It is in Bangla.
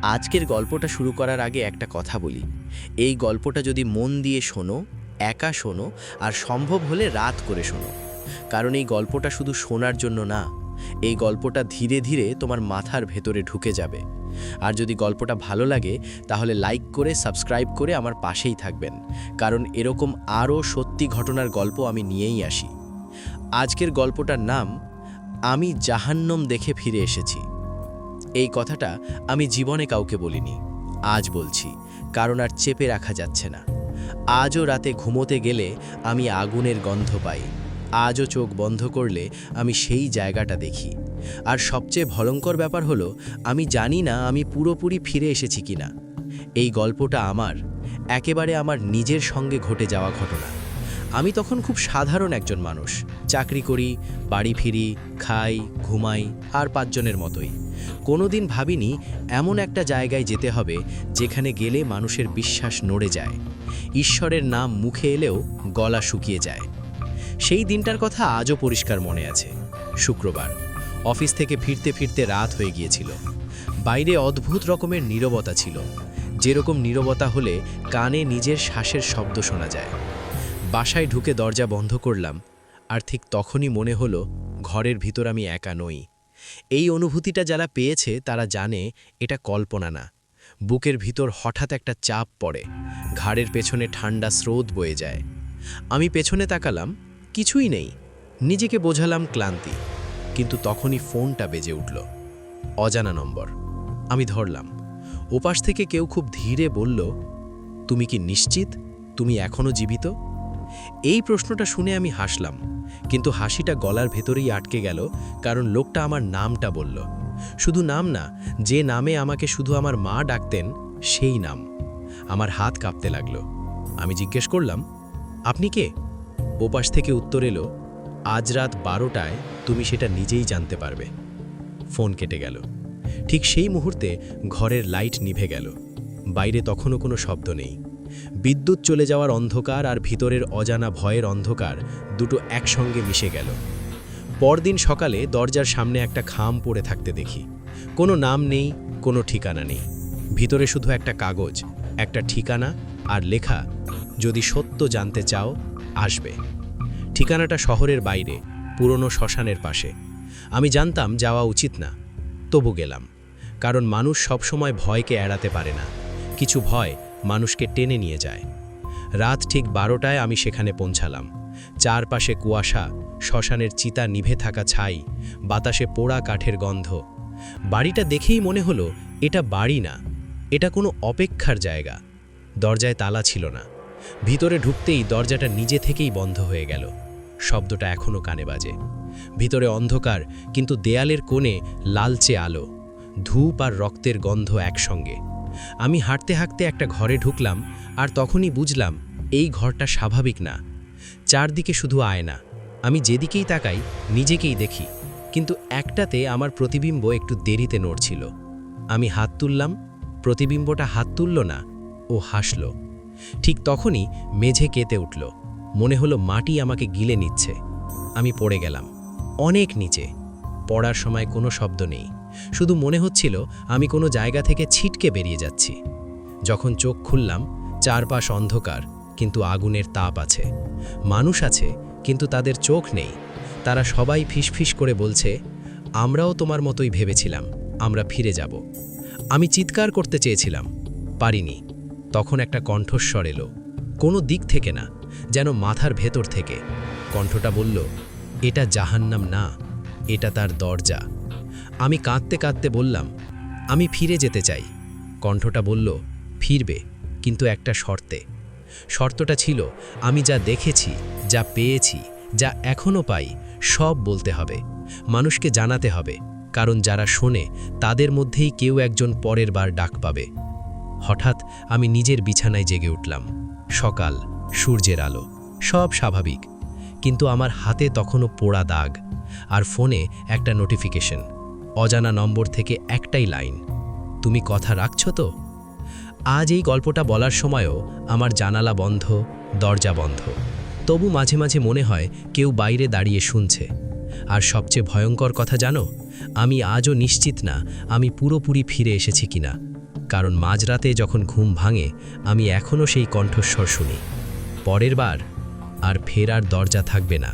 আজকের গল্পটা শুরু করার আগে একটা কথা বলি। এই গল্পটা যদি মন দিয়ে শোনো, একা শোনো, আর সম্ভব হলে রাত করে শোনো। কারণ এই গল্পটা শুধু শোনার জন্য না, এই গল্পটা ধীরে ধীরে তোমার মাথার ভেতরে ঢুকে যাবে। আর যদি গল্পটা ভালো লাগে তাহলে লাইক করে সাবস্ক্রাইব করে আমার পাশেই থাকবেন, কারণ এরকম আরও সত্যি ঘটনার গল্প আমি নিয়েই আসি। আজকের গল্পটার নাম আমি জাহান্নম দেখে ফিরে এসেছি। এই কথাটা আমি জীবনে কাউকে বলিনি, আজ বলছি, কারণ আর চেপে রাখা যাচ্ছে না। আজও রাতে ঘুমোতে গেলে আমি আগুনের গন্ধ পাই, আজও চোখ বন্ধ করলে আমি সেই জায়গাটা দেখি। আর সবচেয়ে ভয়ঙ্কর ব্যাপার হলো, আমি জানি না আমি পুরোপুরি ফিরে এসেছি কিনা। এই গল্পটা একেবারে আমার নিজের সঙ্গে ঘটে যাওয়া ঘটনা। আমি তখন খুব সাধারণ একজন মানুষ, চাকরি করি, বাড়ি ফিরি, খাই, ঘুমাই, আর 5 জনের মতোই। কোনোদিন ভাবিনি এমন একটা জায়গায় যেতে হবে যেখানে গেলে মানুষের বিশ্বাস নড়ে যায়, ঈশ্বরের নাম মুখে এলেও গলা শুকিয়ে যায়। সেই দিনটার কথা আজও পরিষ্কার মনে আছে। শুক্রবার, অফিস থেকে ফিরতে ফিরতে রাত হয়ে গিয়েছিল। বাইরে অদ্ভুত রকমের নীরবতা ছিল, যেরকম নীরবতা হলে কানে নিজের শ্বাসের শব্দ শোনা যায়। বাসায় ঢুকে দরজা বন্ধ করলাম, আর ঠিক তখনই মনে হলো ঘরের ভিতর আমি একা নই। এই অনুভূতিটা যারা পেয়েছে তারা জানে এটা কল্পনা না। বুকের ভিতর হঠাৎ একটা চাপ পড়ে, ঘাড়ের পেছনে ঠান্ডা স্রোত বয়ে যায়। আমি পেছনে তাকালাম, কিছুই নেই। নিজেকে বোঝালাম ক্লান্তি, কিন্তু তখনই ফোনটা বেজে উঠল। অজানা নম্বর। আমি ধরলাম। ওপাশ থেকে কেউ খুব ধীরে বলল, তুমি কি নিশ্চিত তুমি এখনো জীবিত? এই প্রশ্নটা শুনে আমি হাসলাম, কিন্তু হাসিটা গলার ভেতরেই আটকে গেল, কারণ লোকটা আমার নামটা বলল। শুধু নাম না, যে নামে আমাকে শুধু আমার মা ডাকতেন, সেই নাম। আমার হাত কাঁপতে লাগলো। আমি জিজ্ঞেস করলাম, আপনি কে? ওপাশ থেকে উত্তর এলো, আজ রাত 12টায় তুমি সেটা নিজেই জানতে পারবে। ফোন কেটে গেল। ঠিক সেই মুহূর্তে ঘরের লাইট নিভে গেল। বাইরে তখনও কোনো শব্দ নেই। বিদ্যুৎ চলে যাওয়ার অন্ধকার আর ভিতরের অজানা ভয়ের অন্ধকার দুটো একসঙ্গে মিশে গেল। পরদিন সকালে দরজার সামনে একটা খাম পড়ে থাকতে দেখি। কোনো নাম নেই, কোনো ঠিকানা নেই। ভিতরে শুধু একটা কাগজ, একটা ঠিকানা, আর লেখা, যদি সত্য জানতে চাও আসবে। ঠিকানাটা শহরের বাইরে, পুরনো শ্মশানের পাশে। আমি জানতাম যাওয়া উচিত না, তবু গেলাম। কারণ মানুষ সবসময় ভয়কে এড়াতে পারে না, কিছু ভয় মানুষকে টেনে নিয়ে যায়। রাত ঠিক 12টায় আমি সেখানে পৌঁছালাম। চারপাশে কুয়াশা, শ্মশানের চিতা নিভে থাকা ছাই, বাতাসে পোড়া কাঠের গন্ধ। বাড়িটা দেখেই মনে হলো এটা বাড়ি না, এটা কোনো অপেক্ষার জায়গা। দরজায় তালা ছিল না। ভিতরে ঢুকতেই দরজাটা নিজে থেকেই বন্ধ হয়ে গেল। শব্দটা এখনও কানে বাজে। ভিতরে অন্ধকার, কিন্তু দেয়ালের কোণে লালচে আলো, ধূপ আর রক্তের গন্ধ একসঙ্গে। আমি হাঁটতে হাঁটতে একটা ঘরে ঢুকলাম, আর তখনই বুঝলাম এই ঘরটা স্বাভাবিক না। চারদিকে শুধু আয়না। আমি যেদিকেই তাকাই নিজেকেই দেখি, কিন্তু একটাতে আমার প্রতিবিম্ব একটু দেরিতে নড়ছিল। আমি হাত তুললাম, প্রতিবিম্বটা হাত তুলল না, ও হাসল। ঠিক তখনই মেঝে কেঁপে উঠল। মনে হলো মাটি আমাকে গিলে নিচ্ছে। আমি পড়ে গেলাম, অনেক নিচে। পড়ার সময় কোনো শব্দ নেই, শুধু মনে হচ্ছিল আমি কোনো জায়গা থেকে ছিটকে বেরিয়ে যাচ্ছি। যখন চোখ খুললাম, চারপাশ অন্ধকার, কিন্তু আগুনের তাপ আছে। মানুষ আছে, কিন্তু তাদের চোখ নেই। তারা সবাই ফিসফিস করে বলছে, আমরাও তোমার মতোই ভেবেছিলাম আমরা ফিরে যাব। আমি চিৎকার করতে চেয়েছিলাম, পারিনি। তখন একটা কণ্ঠস্বর এলো, কোনো দিক থেকে না, যেন মাথার ভেতর থেকে। কণ্ঠটা বলল, এটা জাহান্নাম না, এটা তার দরজা। আমি কাঁদতে কাঁদতে বললাম, আমি ফিরে যেতে চাই। কণ্ঠটা বলল, ফিরবে, কিন্তু একটা শর্তে। শর্তটা ছিল, আমি যা দেখেছি, যা পেয়েছি, যা এখনও পাই, সব বলতে হবে, মানুষকে জানাতে হবে। কারণ যারা শোনে তাদের মধ্যেই কেউ একজন পরের বার ডাক পাবে। হঠাৎ আমি নিজের বিছানায় জেগে উঠলাম। সকাল, সূর্যের আলো, সব স্বাভাবিক, কিন্তু আমার হাতে তখনও পোড়া দাগ, আর ফোনে একটা নোটিফিকেশন, অজানা নম্বর থেকে একটাই লাইন, তুমি কথা রাখছো তো? আজ এই গল্পটা বলার সময়ও আমার জানালা বন্ধ, দরজা বন্ধ। তবু মাঝে মাঝে মনে হয় কেউ বাইরে দাঁড়িয়ে শুনছে। আর সবচেয়ে ভয়ঙ্কর কথা জানো, আমি আজও নিশ্চিত না আমি পুরোপুরি ফিরে এসেছি কিনা। কারণ মাঝরাতে যখন ঘুম ভাঙে আমি এখনও সেই কণ্ঠস্বর শুনি। পরের বার আর ফেরার দরজা থাকবে না।